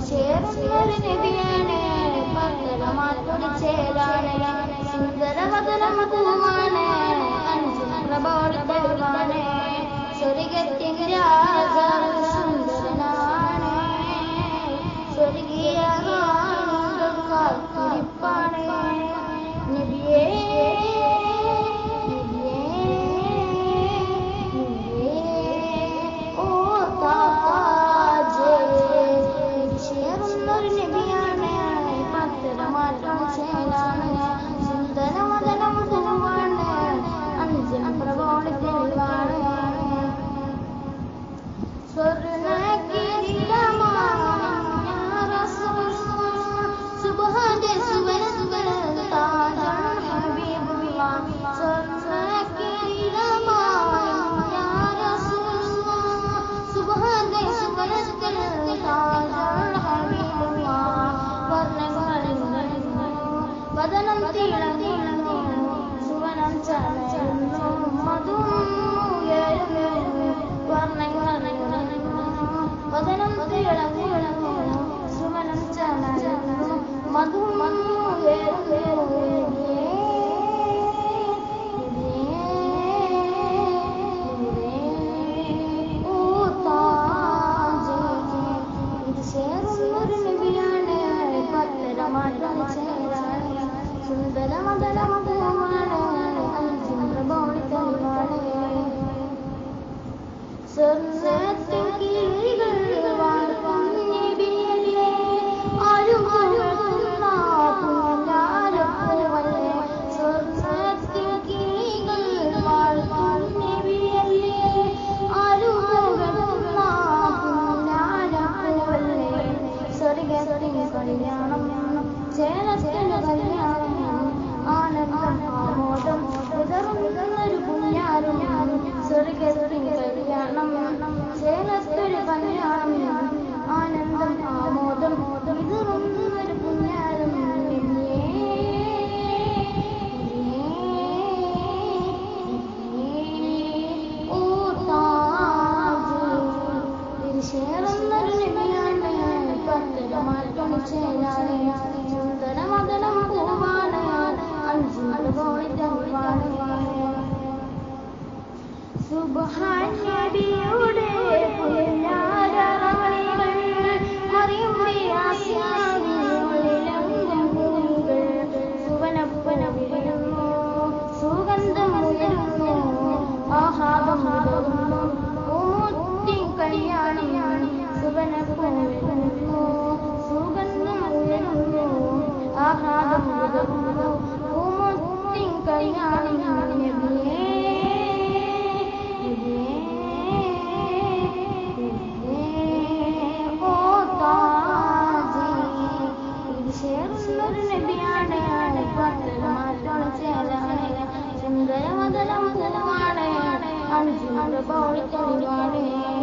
ചേർന്നൊരു നബിയാണ് പത്തരമാറ്റൊരു ചേലാണ് സുന്ദരവദനം പൂവാണ് അഞ്ചും പ്രഭോട് തെളിവാണ് സ്വർഗത്തിൻ രാജാവ് സുന്ദരനാണ് സ്വർഗീയ കാത്തിരിപ്പാണ് നബിയേ വദനം തിളങ്ങുന്നു സുവനം ചലയുന്നു മധുയേറുന്നു വർണ്ണങ്ങളറിയുന്നു വദനം തിളങ്ങുന്നു സുവനം ചലയുന്നു മധുയേറുന്നു ആനന്ദം ആമോദം ഉദറുന്നൊരു പുണ്യാരും സ്വർഗത്തിൽ കല്യാണം ചേലത്തൊരു കല്യാണം ആനന്ദം ആമോദം ഉദറുന്നൊരു പുണ്യാരും ചേർന്നൊരു നബിയാണ് പത്തരമാറ്റം ചേരാണ് സുന്ദരമദനം പൂവാണ് അഞ്ചും പ്രഭോട് തെളിവാണ് സുബ്ഹാൻ നബിയുടെ പുല്ലാരമണികൾ മറിയം യാസീനിലെങ്കും ഭൂമികൾ സുവനപ്പന വിരിയുന്നു സുഗന്ധം ഉയരുന്നു ആഹാദം ഉയരുന്നു പൂമുത്തിൻ കല്യാണം സുവനപ്പന വിരിയുന്നു സുഗന്ധം ഉയരുന്നു ആഹാദം ഉയരുന്നു പൂമുത്തിൻ കല്യാണം നബിയേ ചേർന്നൊരു നബിയാണ് പത്തരമാറ്റം ചേലാണ് സുന്ദരവദനം പൂവാണ് അഞ്ചും പ്രഭോട് തെളിവാണ്